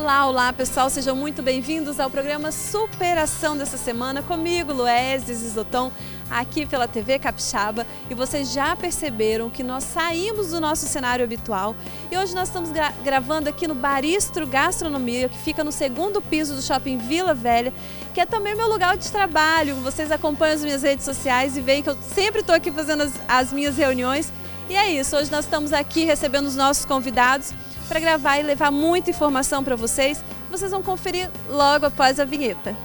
Olá, olá pessoal, sejam muito bem-vindos ao programa Superação dessa semana comigo, Luézia Zizoton, aqui pela TV Capixaba. E vocês já perceberam que nós saímos do nosso cenário habitual e hoje nós estamos gravando aqui no Baristro Gastronomia, que fica no segundo piso do Shopping Vila Velha, que é também meu lugar de trabalho. Vocês acompanham as minhas redes sociais e veem que eu sempre estou aqui fazendo as minhas reuniões. E é isso, hoje nós estamos aqui recebendo os nossos convidados para gravar e levar muita informação para vocês. Vocês vão conferir logo após a vinheta.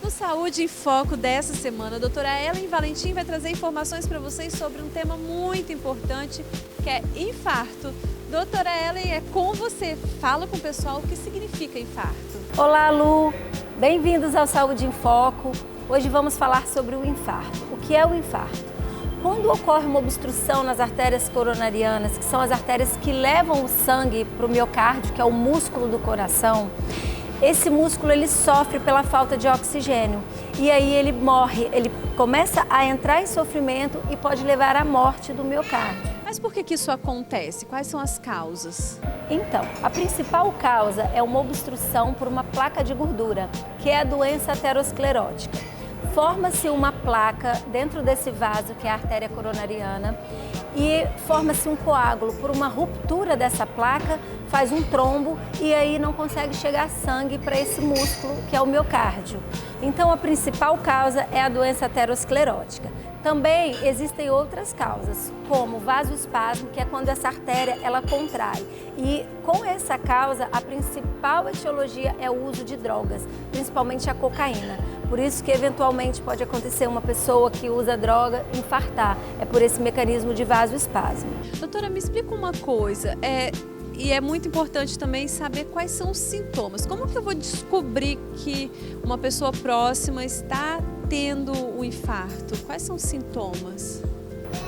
Saúde em Foco dessa semana, a doutora Ellen Valentim vai trazer informações para vocês sobre um tema muito importante, que é infarto. Doutora Ellen, é com você. Fala com o pessoal o que significa infarto. Olá, Lu. Bem-vindos ao Saúde em Foco. Hoje vamos falar sobre o infarto. O que é o infarto? Quando ocorre uma obstrução nas artérias coronarianas, que são as artérias que levam o sangue para o miocárdio, que é o músculo do coração, esse músculo ele sofre pela falta de oxigênio e aí ele morre, ele começa a entrar em sofrimento e pode levar à morte do miocárdio. Mas por que isso acontece? Quais são as causas? Então, a principal causa é uma obstrução por uma placa de gordura, que é a doença aterosclerótica. Forma-se uma placa dentro desse vaso, que é a artéria coronariana, e forma-se um coágulo. Por uma ruptura dessa placa, faz um trombo e aí não consegue chegar sangue para esse músculo, que é o miocárdio. Então, a principal causa é a doença aterosclerótica. Também existem outras causas, como vasoespasmo, que é quando essa artéria ela contrai. E com essa causa, a principal etiologia é o uso de drogas, principalmente a cocaína. Por isso que eventualmente pode acontecer uma pessoa que usa droga infartar. É por esse mecanismo de vasoespasmo. Doutora, me explica uma coisa. E é muito importante também saber quais são os sintomas. Como que eu vou descobrir que uma pessoa próxima está tendo o infarto? Quais são os sintomas?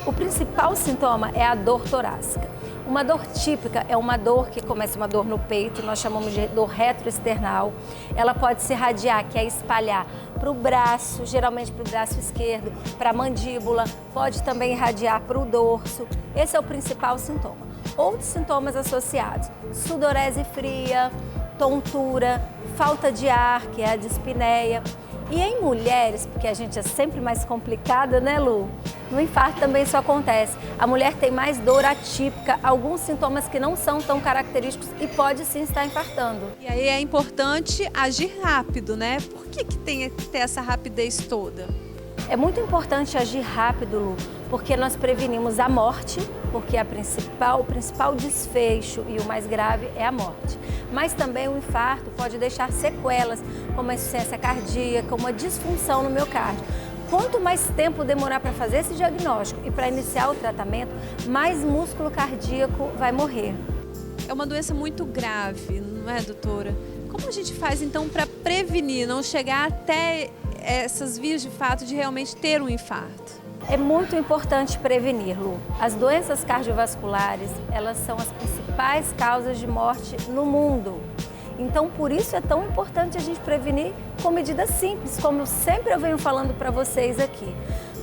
O principal sintoma é a dor torácica. Uma dor típica é uma dor que começa uma dor no peito, nós chamamos de dor retroesternal. Ela pode se irradiar, que é espalhar para o braço, geralmente para o braço esquerdo, para a mandíbula, pode também irradiar para o dorso. Esse é o principal sintoma. Outros sintomas associados: sudorese fria, tontura, falta de ar, que é a dispneia. E em mulheres, porque a gente é sempre mais complicada, né, Lu? No infarto também isso acontece. A mulher tem mais dor atípica, alguns sintomas que não são tão característicos e pode sim estar infartando. E aí é importante agir rápido, né? Por que tem que ter essa rapidez toda? É muito importante agir rápido, Lu, porque nós prevenimos a morte, porque o principal desfecho e o mais grave é a morte. Mas também o infarto pode deixar sequelas, como a insuficiência cardíaca, uma disfunção no miocárdio. Quanto mais tempo demorar para fazer esse diagnóstico e para iniciar o tratamento, mais músculo cardíaco vai morrer. É uma doença muito grave, não é, doutora? Como a gente faz então para prevenir, não chegar até essas vias de fato de realmente ter um infarto? É muito importante prevenir, Lu. As doenças cardiovasculares, elas são as principais causas de morte no mundo. Então, por isso é tão importante a gente prevenir com medidas simples, como sempre eu venho falando para vocês aqui.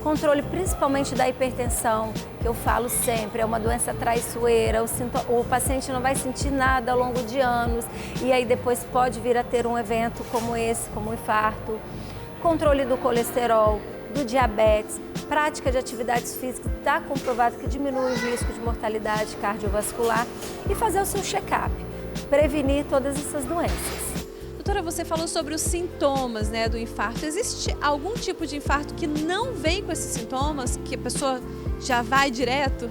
Controle principalmente da hipertensão, que eu falo sempre, é uma doença traiçoeira, o paciente não vai sentir nada ao longo de anos e aí depois pode vir a ter um evento como esse, como o infarto. Controle do colesterol, do diabetes, prática de atividades físicas, está comprovado que diminui o risco de mortalidade cardiovascular e fazer o seu check-up, prevenir todas essas doenças. Doutora, você falou sobre os sintomas, né, do infarto. Existe algum tipo de infarto que não vem com esses sintomas, que a pessoa já vai direto?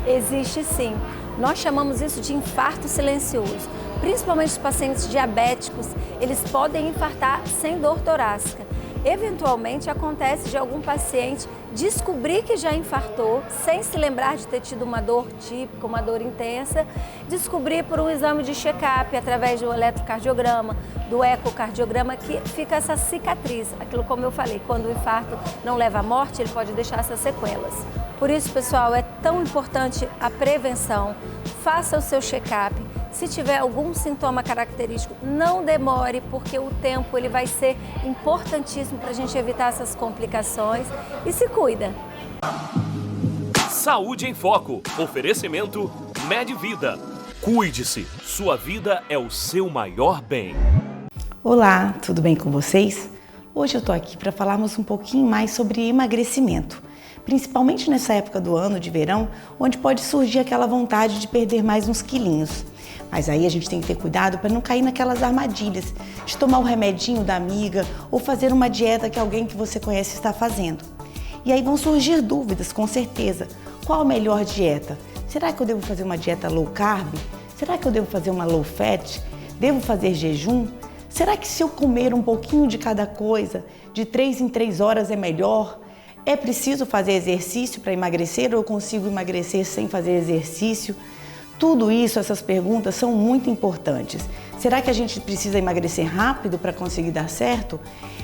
Existe sim. Nós chamamos isso de infarto silencioso. Principalmente os pacientes diabéticos, eles podem infartar sem dor torácica. Eventualmente acontece de algum paciente descobrir que já infartou, sem se lembrar de ter tido uma dor típica, uma dor intensa, descobrir por um exame de check-up, através do eletrocardiograma, do ecocardiograma, que fica essa cicatriz. Aquilo, como eu falei, quando o infarto não leva à morte, ele pode deixar essas sequelas. Por isso, pessoal, é tão importante a prevenção. Faça o seu check-up. Se tiver algum sintoma característico, não demore, porque o tempo ele vai ser importantíssimo para a gente evitar essas complicações. E se cuida. Saúde em Foco. Oferecimento Medvida. Cuide-se. Sua vida é o seu maior bem. Olá, tudo bem com vocês? Hoje eu tô aqui para falarmos um pouquinho mais sobre emagrecimento. Principalmente nessa época do ano, de verão, onde pode surgir aquela vontade de perder mais uns quilinhos. Mas aí a gente tem que ter cuidado para não cair naquelas armadilhas de tomar o remedinho da amiga ou fazer uma dieta que alguém que você conhece está fazendo. E aí vão surgir dúvidas, com certeza. Qual a melhor dieta? Será que eu devo fazer uma dieta low carb? Será que eu devo fazer uma low fat? Devo fazer jejum? Será que se eu comer um pouquinho de cada coisa, de 3 em 3 horas é melhor? É preciso fazer exercício para emagrecer ou eu consigo emagrecer sem fazer exercício? Tudo isso, essas perguntas são muito importantes. Será que a gente precisa emagrecer rápido para conseguir dar certo?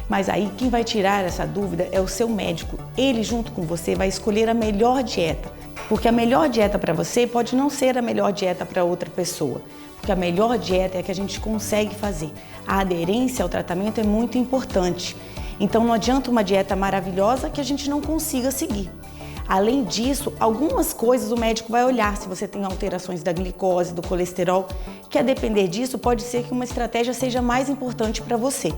Mas aí quem vai tirar essa dúvida é o seu médico. Ele, junto com você, vai escolher a melhor dieta. Porque a melhor dieta para você pode não ser a melhor dieta para outra pessoa. Porque a melhor dieta é a que a gente consegue fazer. A aderência ao tratamento é muito importante. Então não adianta uma dieta maravilhosa que a gente não consiga seguir. Além disso, algumas coisas o médico vai olhar se você tem alterações da glicose, do colesterol, que a depender disso pode ser que uma estratégia seja mais importante para você.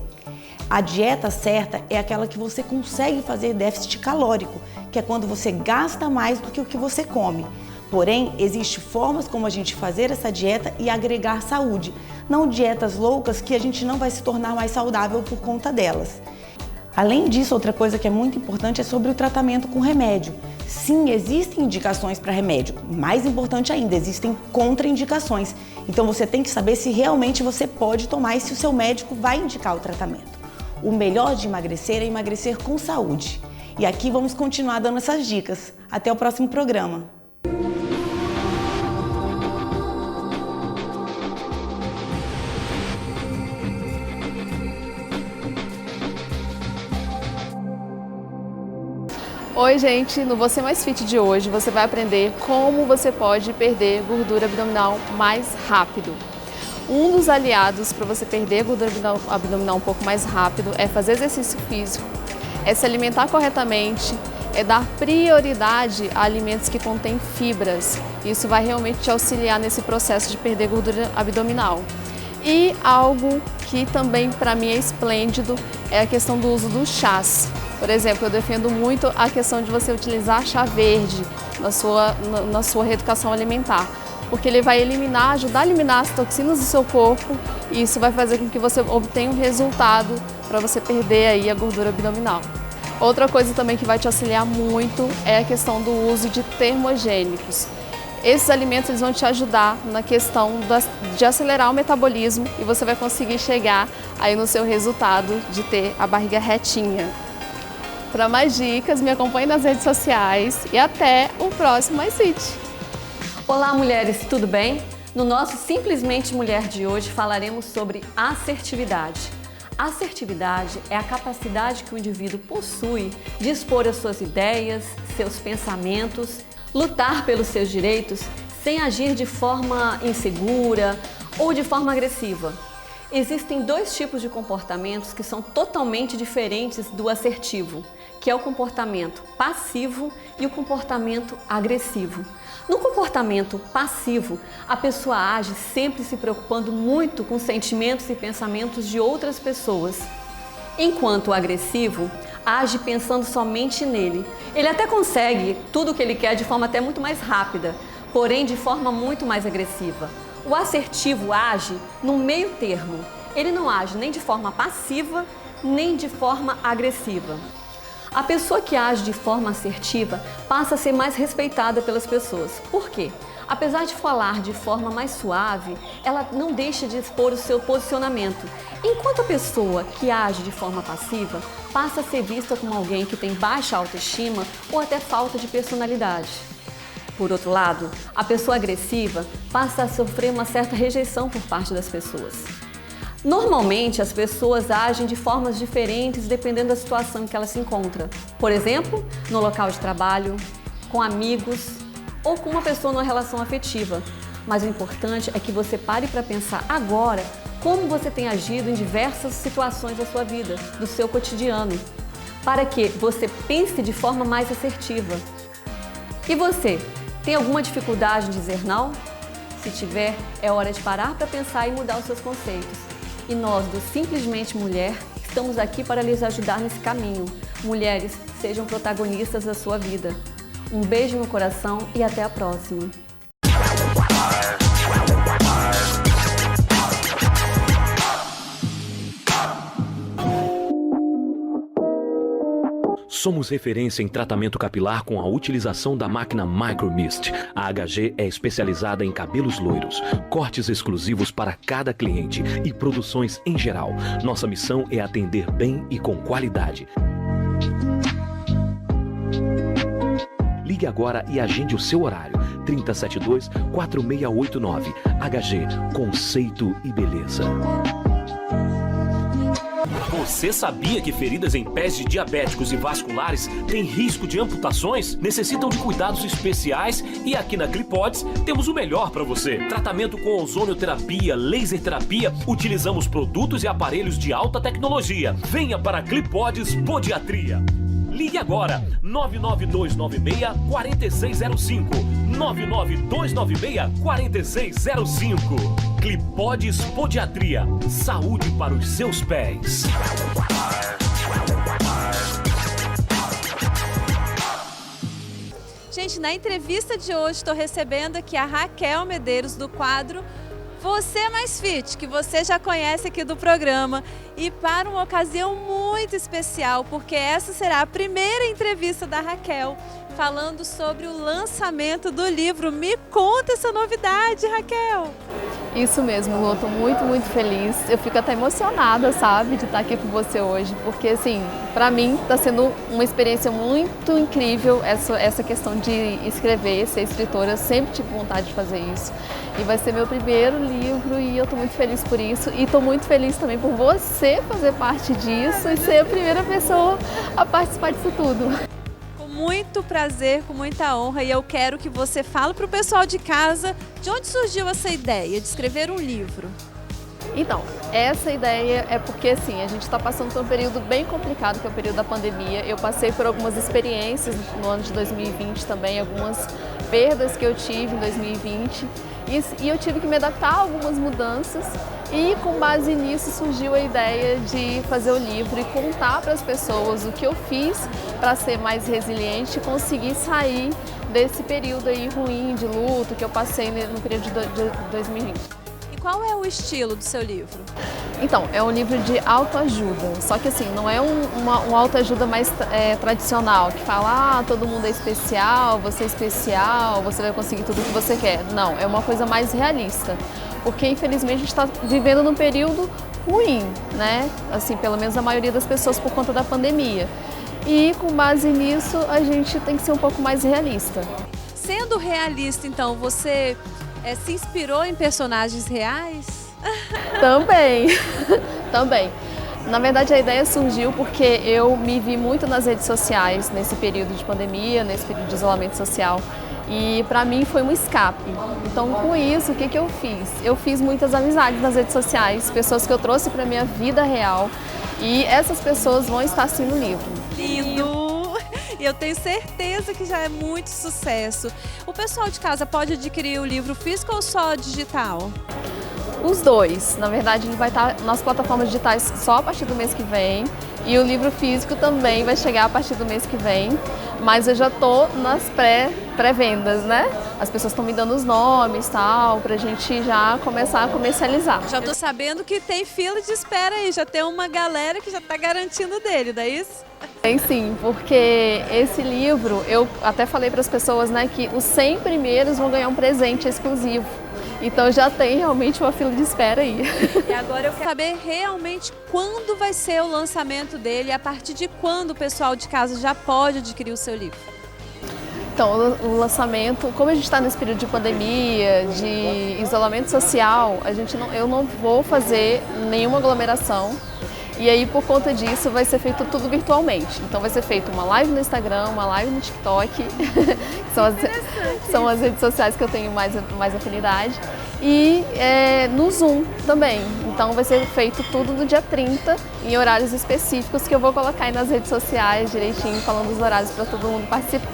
A dieta certa é aquela que você consegue fazer déficit calórico, que é quando você gasta mais do que o que você come. Porém, existem formas como a gente fazer essa dieta e agregar saúde, não dietas loucas que a gente não vai se tornar mais saudável por conta delas. Além disso, outra coisa que é muito importante é sobre o tratamento com remédio. Sim, existem indicações para remédio. Mais importante ainda, existem contraindicações. Então você tem que saber se realmente você pode tomar e se o seu médico vai indicar o tratamento. O melhor de emagrecer é emagrecer com saúde. E aqui vamos continuar dando essas dicas. Até o próximo programa. Oi gente, no Você Mais Fit de hoje você vai aprender como você pode perder gordura abdominal mais rápido. Um dos aliados para você perder gordura abdominal um pouco mais rápido é fazer exercício físico, é se alimentar corretamente, é dar prioridade a alimentos que contêm fibras. Isso vai realmente te auxiliar nesse processo de perder gordura abdominal. E algo que também para mim é esplêndido é a questão do uso dos chás. Por exemplo, eu defendo muito a questão de você utilizar chá verde na sua reeducação alimentar, porque ele vai ajudar a eliminar as toxinas do seu corpo e isso vai fazer com que você obtenha um resultado para você perder aí a gordura abdominal. Outra coisa também que vai te auxiliar muito é a questão do uso de termogênicos. Esses alimentos eles vão te ajudar na questão de acelerar o metabolismo e você vai conseguir chegar aí no seu resultado de ter a barriga retinha. Para mais dicas, me acompanhe nas redes sociais e até o próximo Mais Fit. Olá mulheres, tudo bem? No nosso Simplesmente Mulher de hoje falaremos sobre assertividade. Assertividade é a capacidade que o indivíduo possui de expor as suas ideias, seus pensamentos, lutar pelos seus direitos sem agir de forma insegura ou de forma agressiva. Existem 2 tipos de comportamentos que são totalmente diferentes do assertivo, que é o comportamento passivo e o comportamento agressivo. No comportamento passivo, a pessoa age sempre se preocupando muito com sentimentos e pensamentos de outras pessoas. Enquanto o agressivo age pensando somente nele. Ele até consegue tudo o que ele quer de forma até muito mais rápida, porém de forma muito mais agressiva. O assertivo age no meio termo. Ele não age nem de forma passiva, nem de forma agressiva. A pessoa que age de forma assertiva passa a ser mais respeitada pelas pessoas. Por quê? Apesar de falar de forma mais suave, ela não deixa de expor o seu posicionamento, enquanto a pessoa que age de forma passiva passa a ser vista como alguém que tem baixa autoestima ou até falta de personalidade. Por outro lado, a pessoa agressiva passa a sofrer uma certa rejeição por parte das pessoas. Normalmente, as pessoas agem de formas diferentes dependendo da situação em que ela se encontra. Por exemplo, no local de trabalho, com amigos ou com uma pessoa numa relação afetiva. Mas o importante é que você pare para pensar agora como você tem agido em diversas situações da sua vida, do seu cotidiano, para que você pense de forma mais assertiva. E você, tem alguma dificuldade em dizer não? Se tiver, é hora de parar para pensar e mudar os seus conceitos. E nós, do Simplesmente Mulher, estamos aqui para lhes ajudar nesse caminho. Mulheres, sejam protagonistas da sua vida. Um beijo no coração e até a próxima. Somos referência em tratamento capilar com a utilização da máquina Micromist. A HG é especializada em cabelos loiros, cortes exclusivos para cada cliente e produções em geral. Nossa missão é atender bem e com qualidade. Ligue agora e agende o seu horário. 3072-4689. HG, conceito e beleza. Você sabia que feridas em pés de diabéticos e vasculares têm risco de amputações? Necessitam de cuidados especiais e aqui na Clipodes temos o melhor para você. Tratamento com ozonioterapia, laser terapia, utilizamos produtos e aparelhos de alta tecnologia. Venha para a Clipodes Podiatria. Ligue agora, 99296-4605. 99296-4605. Clipodes Podiatria. Saúde para os seus pés. Gente, na entrevista de hoje estou recebendo aqui a Raquel Medeiros do quadro Você é Mais Fit, que você já conhece aqui do programa, e para uma ocasião muito especial, porque essa será a primeira entrevista da Raquel falando sobre o lançamento do livro. Me conta essa novidade, Raquel! Isso mesmo, Lu, eu tô muito feliz. Eu fico até emocionada, sabe, de estar aqui com você hoje, porque assim, pra mim tá sendo uma experiência muito incrível essa questão de escrever, ser escritora. Eu sempre tive vontade de fazer isso. E vai ser meu primeiro livro e eu tô muito feliz por isso. E tô muito feliz também por você fazer parte disso e ser a primeira pessoa a participar disso tudo. Muito prazer, com muita honra, e eu quero que você fale para o pessoal de casa de onde surgiu essa ideia de escrever um livro. Então, essa ideia é porque assim, a gente está passando por um período bem complicado, que é o período da pandemia. Eu passei por algumas experiências no ano de 2020 também, algumas perdas que eu tive em 2020 e eu tive que me adaptar a algumas mudanças. E com base nisso surgiu a ideia de fazer o livro e contar para as pessoas o que eu fiz para ser mais resiliente e conseguir sair desse período aí ruim de luto que eu passei no período de 2020. E qual é o estilo do seu livro? Então, é um livro de autoajuda, só que assim, não é uma autoajuda mais tradicional, que fala, todo mundo é especial, você vai conseguir tudo o que você quer. Não, é uma coisa mais realista. Porque infelizmente a gente está vivendo num período ruim, né? Assim, pelo menos a maioria das pessoas por conta da pandemia. E com base nisso a gente tem que ser um pouco mais realista. Sendo realista, então, você se inspirou em personagens reais? Também, também. Na verdade a ideia surgiu porque eu me vi muito nas redes sociais nesse período de pandemia, nesse período de isolamento social. E para mim foi um escape. Então com isso, o que eu fiz? Eu fiz muitas amizades nas redes sociais, pessoas que eu trouxe para a minha vida real, e essas pessoas vão estar assim no livro. Lindo! E eu tenho certeza que já é muito sucesso. O pessoal de casa pode adquirir o livro físico ou só digital? Os dois. Na verdade, ele vai estar nas plataformas digitais só a partir do mês que vem. E o livro físico também vai chegar a partir do mês que vem. Mas eu já estou nas pré-vendas, né? As pessoas estão me dando os nomes, tal, pra gente já começar a comercializar. Já tô sabendo que tem fila de espera aí, já tem uma galera que já tá garantindo dele, não é isso? Tem sim, porque esse livro, eu até falei para as pessoas, né, que os 100 primeiros vão ganhar um presente exclusivo. Então já tem realmente uma fila de espera aí. E agora eu quero saber realmente quando vai ser o lançamento dele e a partir de quando o pessoal de casa já pode adquirir o seu livro. Então, o lançamento, como a gente está nesse período de pandemia, de isolamento social, eu não vou fazer nenhuma aglomeração. E aí, por conta disso, vai ser feito tudo virtualmente. Então, vai ser feita uma live no Instagram, uma live no TikTok, que são as redes sociais que eu tenho mais afinidade. E no Zoom também. Então, vai ser feito tudo no dia 30, em horários específicos, que eu vou colocar aí nas redes sociais direitinho, falando dos horários para todo mundo participar.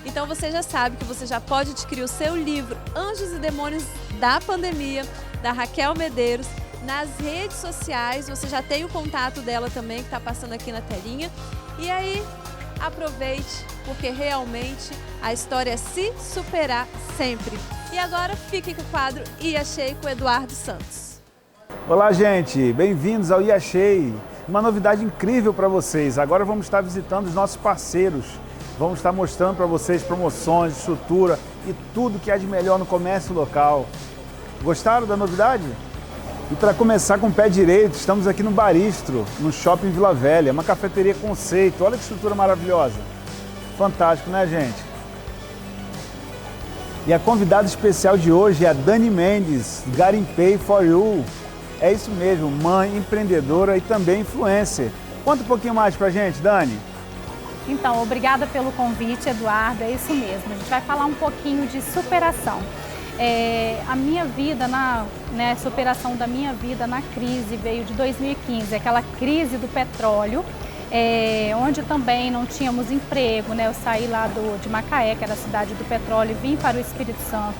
Então, você já sabe que você já pode adquirir o seu livro Anjos e Demônios da Pandemia, da Raquel Medeiros, nas redes sociais. Você já tem o contato dela também, que está passando aqui na telinha. E aí, aproveite, porque realmente a história é se superar sempre. E agora, fiquem com o quadro E Achei com o Eduardo Santos. Olá, gente! Bem-vindos ao E Achei! Uma novidade incrível para vocês. Agora vamos estar visitando os nossos parceiros. Vamos estar mostrando para vocês promoções, estrutura e tudo que há de melhor no comércio local. Gostaram da novidade? E para começar com o pé direito, estamos aqui no Baristro, no Shopping Vila Velha, uma cafeteria conceito. Olha que estrutura maravilhosa. Fantástico, né, gente? E a convidada especial de hoje é a Dani Mendes, Garimpei for You. É isso mesmo, mãe, empreendedora e também influencer. Conta um pouquinho mais pra gente, Dani. Então, obrigada pelo convite, Eduardo, é isso mesmo. A gente vai falar um pouquinho de superação. A minha vida, superação da minha vida na crise veio de 2015, aquela crise do petróleo, onde também não tínhamos emprego, né? Eu saí lá de Macaé, que era a cidade do petróleo, e vim para o Espírito Santo.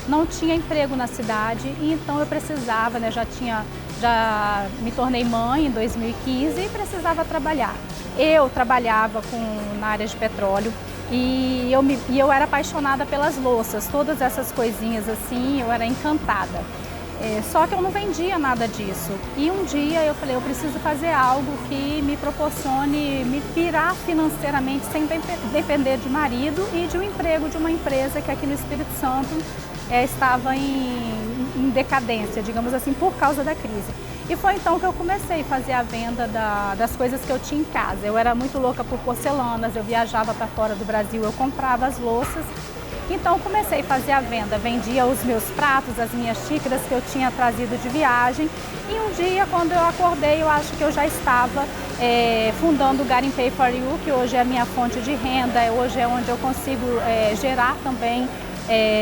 Não tinha emprego na cidade e então eu precisava, né? Já me tornei mãe em 2015 e precisava trabalhar. Eu trabalhava na área de petróleo. E eu era apaixonada pelas louças, todas essas coisinhas assim, eu era encantada. Só que eu não vendia nada disso. E um dia eu falei, eu preciso fazer algo que me proporcione me virar financeiramente sem depender de marido e de um emprego de uma empresa que aqui no Espírito Santo estava em decadência, digamos assim, por causa da crise. E foi então que eu comecei a fazer a venda das coisas que eu tinha em casa. Eu era muito louca por porcelanas, eu viajava para fora do Brasil, eu comprava as louças. Então comecei a fazer a venda, vendia os meus pratos, as minhas xícaras que eu tinha trazido de viagem. E um dia, quando eu acordei, eu acho que eu já estava fundando o Garimpei for You, que hoje é a minha fonte de renda, hoje é onde eu consigo gerar também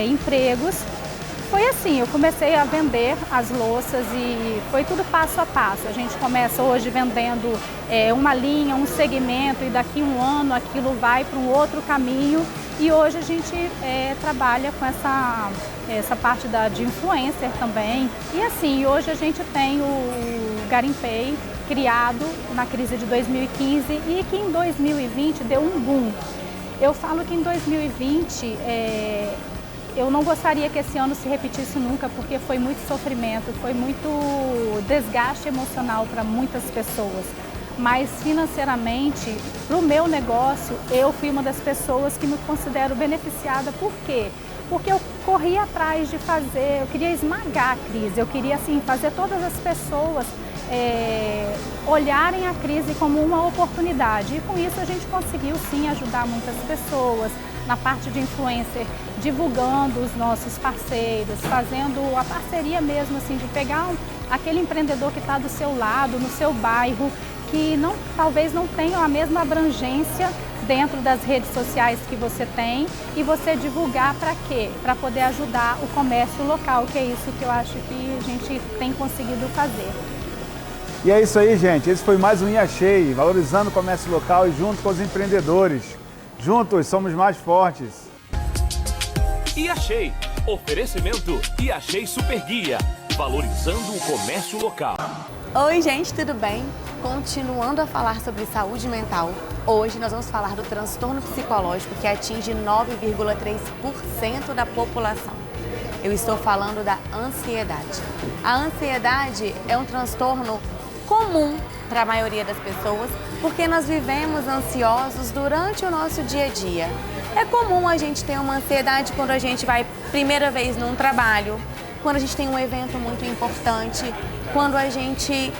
empregos. Foi assim, eu comecei a vender as louças e foi tudo passo a passo. A gente começa hoje vendendo uma linha, um segmento e daqui um ano aquilo vai para um outro caminho. E hoje a gente trabalha com essa parte de influencer também. E assim, hoje a gente tem o Garimpei criado na crise de 2015 e que em 2020 deu um boom. Eu falo que em 2020... eu não gostaria que esse ano se repetisse nunca, porque foi muito sofrimento, foi muito desgaste emocional para muitas pessoas. Mas financeiramente, para o meu negócio, eu fui uma das pessoas que me considero beneficiada. Por quê? Porque eu corri atrás de fazer, eu queria esmagar a crise, eu queria assim, fazer todas as pessoas olharem a crise como uma oportunidade. E com isso a gente conseguiu sim ajudar muitas pessoas. Na parte de influencer, divulgando os nossos parceiros, fazendo a parceria mesmo, assim, de pegar aquele empreendedor que está do seu lado, no seu bairro, que talvez não tenha a mesma abrangência dentro das redes sociais que você tem e você divulgar para quê? Para poder ajudar o comércio local, que é isso que eu acho que a gente tem conseguido fazer. E é isso aí, gente. Esse foi mais um E Achei, valorizando o comércio local e junto com os empreendedores. Juntos somos mais fortes. E Achei. Oferecimento E Achei Super Guia. Valorizando o comércio local. Oi, gente, tudo bem? Continuando a falar sobre saúde mental, hoje nós vamos falar do transtorno psicológico que atinge 9,3% da população. Eu estou falando da ansiedade. A ansiedade é um transtorno comum para a maioria das pessoas, porque nós vivemos ansiosos durante o nosso dia a dia. É comum a gente ter uma ansiedade quando a gente vai primeira vez num trabalho, quando a gente tem um evento muito importante, quando a gente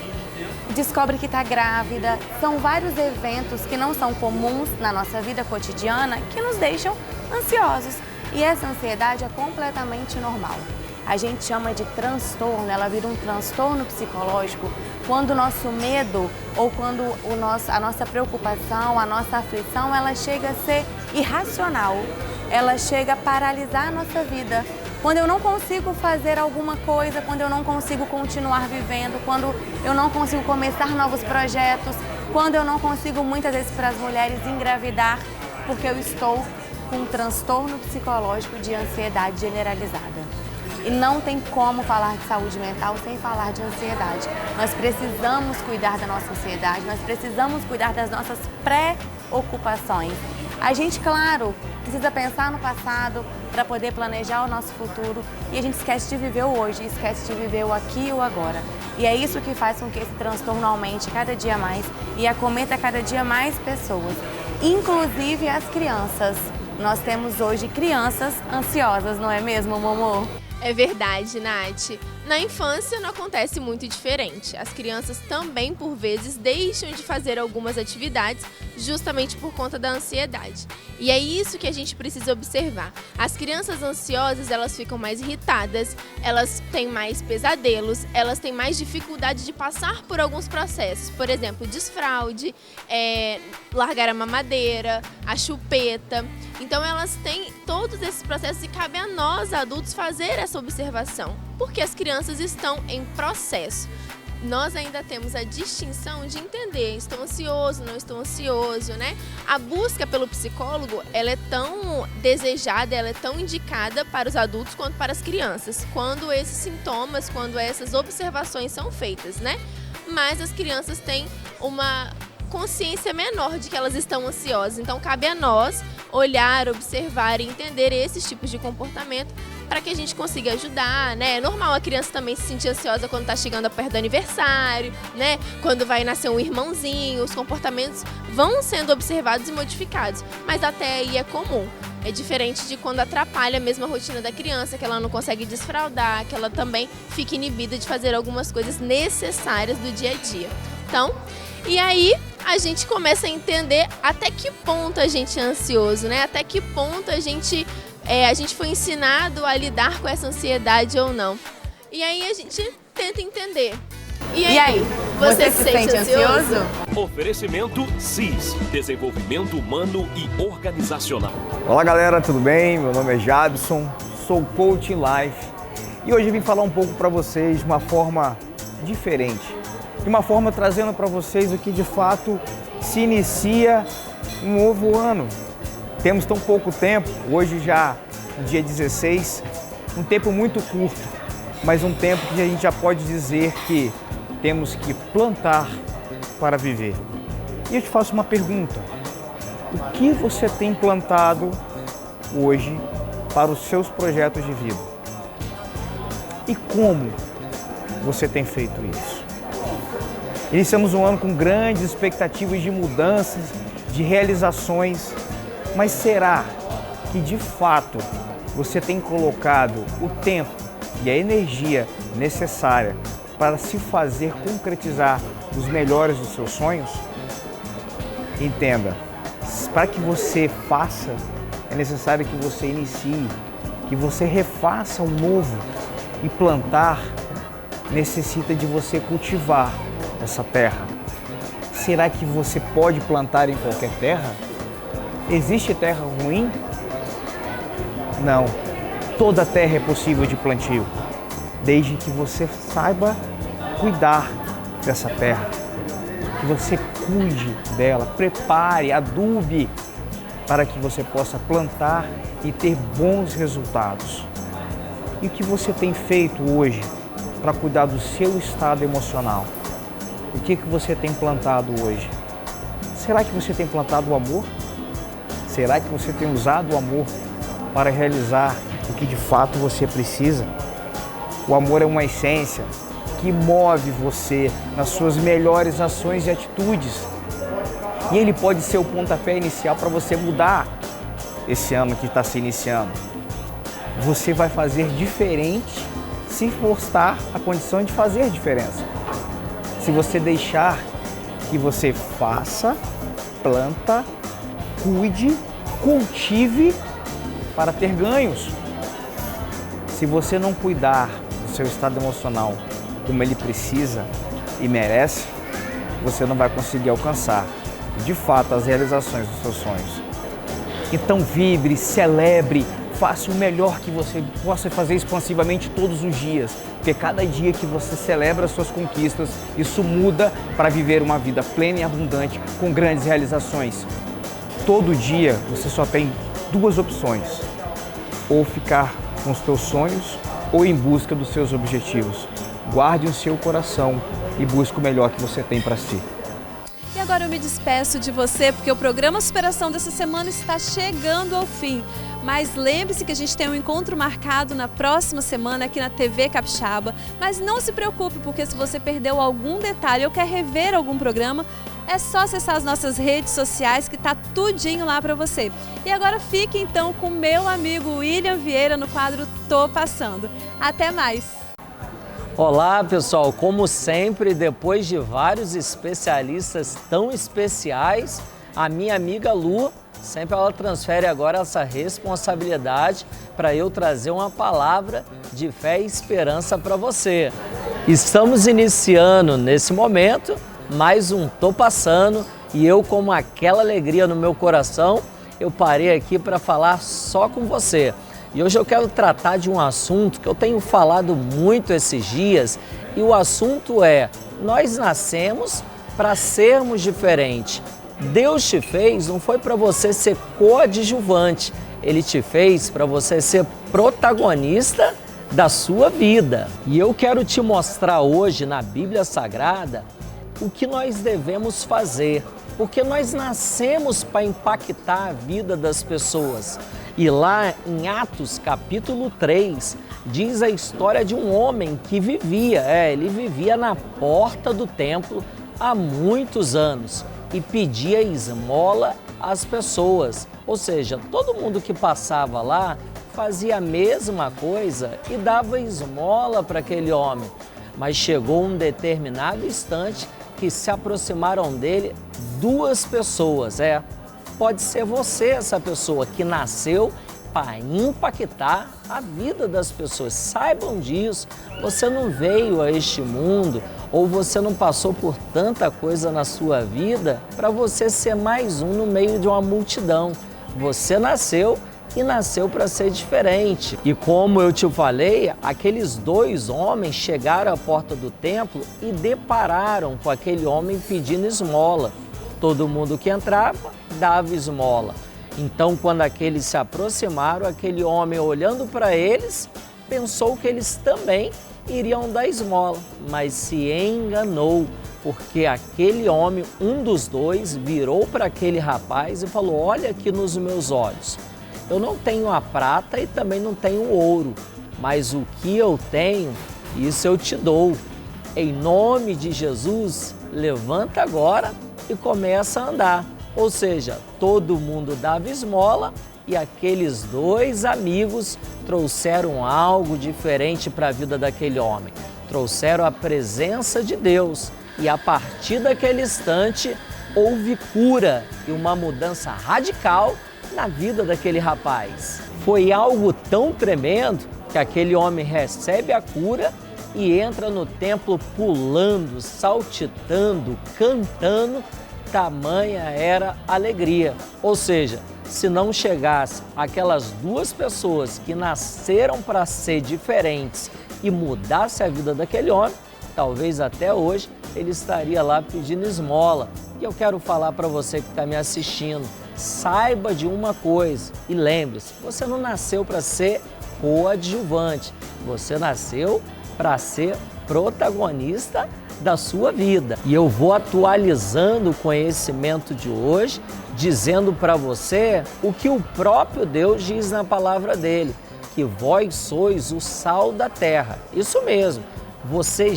descobre que está grávida. São vários eventos que não são comuns na nossa vida cotidiana que nos deixam ansiosos. E essa ansiedade é completamente normal. A gente chama de transtorno, ela vira um transtorno psicológico quando o nosso medo ou quando a nossa preocupação, a nossa aflição, ela chega a ser irracional, ela chega a paralisar a nossa vida. Quando eu não consigo fazer alguma coisa, quando eu não consigo continuar vivendo, quando eu não consigo começar novos projetos, quando eu não consigo, muitas vezes para as mulheres, engravidar, porque eu estou com um transtorno psicológico de ansiedade generalizada. E não tem como falar de saúde mental sem falar de ansiedade. Nós precisamos cuidar da nossa ansiedade, nós precisamos cuidar das nossas preocupações. A gente, claro, precisa pensar no passado para poder planejar o nosso futuro e a gente esquece de viver o hoje, esquece de viver o aqui e o agora. E é isso que faz com que esse transtorno aumente cada dia mais e acometa cada dia mais pessoas, inclusive as crianças. Nós temos hoje crianças ansiosas, não é mesmo, Momô? É verdade, Nath. Na infância não acontece muito diferente. As crianças também, por vezes, deixam de fazer algumas atividades justamente por conta da ansiedade. E é isso que a gente precisa observar. As crianças ansiosas, elas ficam mais irritadas, elas têm mais pesadelos, elas têm mais dificuldade de passar por alguns processos. Por exemplo, desfraude, largar a mamadeira, a chupeta. Então elas têm todos esses processos e cabe a nós, adultos, fazer essa observação, porque as crianças estão em processo. Nós ainda temos a distinção de entender, estou ansioso, não estou ansioso, né? A busca pelo psicólogo, ela é tão desejada, ela é tão indicada para os adultos quanto para as crianças, quando esses sintomas, quando essas observações são feitas, né? Mas as crianças têm uma consciência menor de que elas estão ansiosas, então cabe a nós olhar, observar e entender esses tipos de comportamento para que a gente consiga ajudar, né? É normal a criança também se sentir ansiosa quando está chegando perto do aniversário, né? Quando vai nascer um irmãozinho, os comportamentos vão sendo observados e modificados, mas até aí é comum. É diferente de quando atrapalha mesmo a rotina da criança, que ela não consegue desfraldar, que ela também fica inibida de fazer algumas coisas necessárias do dia a dia. Então, e aí a gente começa a entender até que ponto a gente é ansioso, né? Até que ponto a gente foi ensinado a lidar com essa ansiedade ou não. E aí a gente tenta entender. E aí, você se sente ansioso? Oferecimento CIS, Desenvolvimento Humano e Organizacional. Olá galera, tudo bem? Meu nome é Jadson, sou coach em life e hoje vim falar um pouco para vocês de uma forma diferente. De uma forma trazendo para vocês o que de fato se inicia um novo ano. Temos tão pouco tempo, hoje já dia 16, um tempo muito curto, mas um tempo que a gente já pode dizer que temos que plantar para viver. E eu te faço uma pergunta, o que você tem plantado hoje para os seus projetos de vida? E como você tem feito isso? Iniciamos um ano com grandes expectativas de mudanças, de realizações, mas será que de fato você tem colocado o tempo e a energia necessária para se fazer concretizar os melhores dos seus sonhos? Entenda, para que você faça, é necessário que você inicie, que você refaça o novo e plantar necessita de você cultivar essa terra. Será que você pode plantar em qualquer terra? Existe terra ruim? Não. Toda terra é possível de plantio, desde que você saiba cuidar dessa terra, que você cuide dela, prepare, adube, para que você possa plantar e ter bons resultados. E o que você tem feito hoje para cuidar do seu estado emocional? o que você tem plantado hoje? Será que você tem plantado o amor? Será que você tem usado o amor para realizar o que de fato você precisa? O amor é uma essência que move você nas suas melhores ações e atitudes. E ele pode ser o pontapé inicial para você mudar esse ano que está se iniciando. Você vai fazer diferente se mostrar a condição de fazer diferença. Se você deixar que você faça, planta, cuide, cultive para ter ganhos. Se você não cuidar do seu estado emocional como ele precisa e merece, você não vai conseguir alcançar, de fato, as realizações dos seus sonhos. Então vibre, celebre, faça o melhor que você possa fazer expansivamente todos os dias, porque cada dia que você celebra as suas conquistas, isso muda para viver uma vida plena e abundante, com grandes realizações. Todo dia você só tem duas opções, ou ficar com os teus sonhos ou em busca dos seus objetivos. Guarde o seu coração e busque o melhor que você tem para si. E agora eu me despeço de você, porque o programa Superação dessa semana está chegando ao fim. Mas lembre-se que a gente tem um encontro marcado na próxima semana aqui na TV Capixaba. Mas não se preocupe, porque se você perdeu algum detalhe ou quer rever algum programa, é só acessar as nossas redes sociais que tá tudinho lá para você. E agora fique então com meu amigo William Vieira no quadro Tô Passando. Até mais! Olá pessoal, como sempre, depois de vários especialistas tão especiais, a minha amiga Lu, sempre ela transfere agora essa responsabilidade para eu trazer uma palavra de fé e esperança para você. Estamos iniciando nesse momento mais um Tô Passando e eu, com aquela alegria no meu coração, eu parei aqui para falar só com você. E hoje eu quero tratar de um assunto que eu tenho falado muito esses dias, e o assunto é: nós nascemos para sermos diferentes. Deus te fez, não foi para você ser coadjuvante, Ele te fez para você ser protagonista da sua vida. E eu quero te mostrar hoje na Bíblia Sagrada o que nós devemos fazer, porque nós nascemos para impactar a vida das pessoas. E lá em Atos capítulo 3, diz a história de um homem que ele vivia na porta do templo há muitos anos e pedia esmola às pessoas. Ou seja, todo mundo que passava lá fazia a mesma coisa e dava esmola para aquele homem. Mas chegou um determinado instante que se aproximaram dele duas pessoas, Pode ser você essa pessoa que nasceu para impactar a vida das pessoas. Saibam disso, você não veio a este mundo ou você não passou por tanta coisa na sua vida para você ser mais um no meio de uma multidão. Você nasceu e nasceu para ser diferente. E como eu te falei, aqueles dois homens chegaram à porta do templo e depararam com aquele homem pedindo esmola. Todo mundo que entrava dava esmola. Então, quando aqueles se aproximaram, aquele homem, olhando para eles, pensou que eles também iriam dar esmola, mas se enganou, porque aquele homem, um dos dois, virou para aquele rapaz e falou: olha aqui nos meus olhos, eu não tenho a prata e também não tenho ouro, mas o que eu tenho, isso eu te dou. Em nome de Jesus, levanta agora e começa a andar. Ou seja, todo mundo dava esmola e aqueles dois amigos trouxeram algo diferente para a vida daquele homem. Trouxeram a presença de Deus e a partir daquele instante houve cura e uma mudança radical na vida daquele rapaz. Foi algo tão tremendo que aquele homem recebe a cura e entra no templo pulando, saltitando, cantando, tamanha era a alegria. Ou seja, se não chegasse aquelas duas pessoas que nasceram para ser diferentes e mudasse a vida daquele homem, talvez até hoje ele estaria lá pedindo esmola. E eu quero falar para você que está me assistindo, saiba de uma coisa e lembre-se, você não nasceu para ser coadjuvante, você nasceu para ser protagonista da sua vida. E eu vou atualizando o conhecimento de hoje, dizendo para você o que o próprio Deus diz na palavra dele, que vós sois o sal da terra. Isso mesmo, você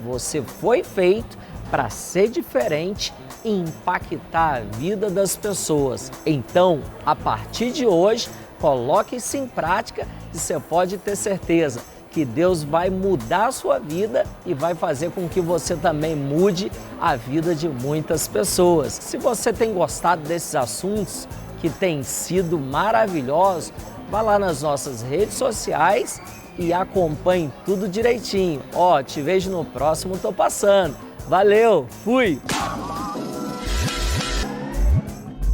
você foi feito para ser diferente e impactar a vida das pessoas. Então, a partir de hoje, coloque isso em prática e você pode ter certeza que Deus vai mudar a sua vida e vai fazer com que você também mude a vida de muitas pessoas. Se você tem gostado desses assuntos que têm sido maravilhosos, vá lá nas nossas redes sociais e acompanhe tudo direitinho. Te vejo no próximo Tô Passando. Valeu, fui!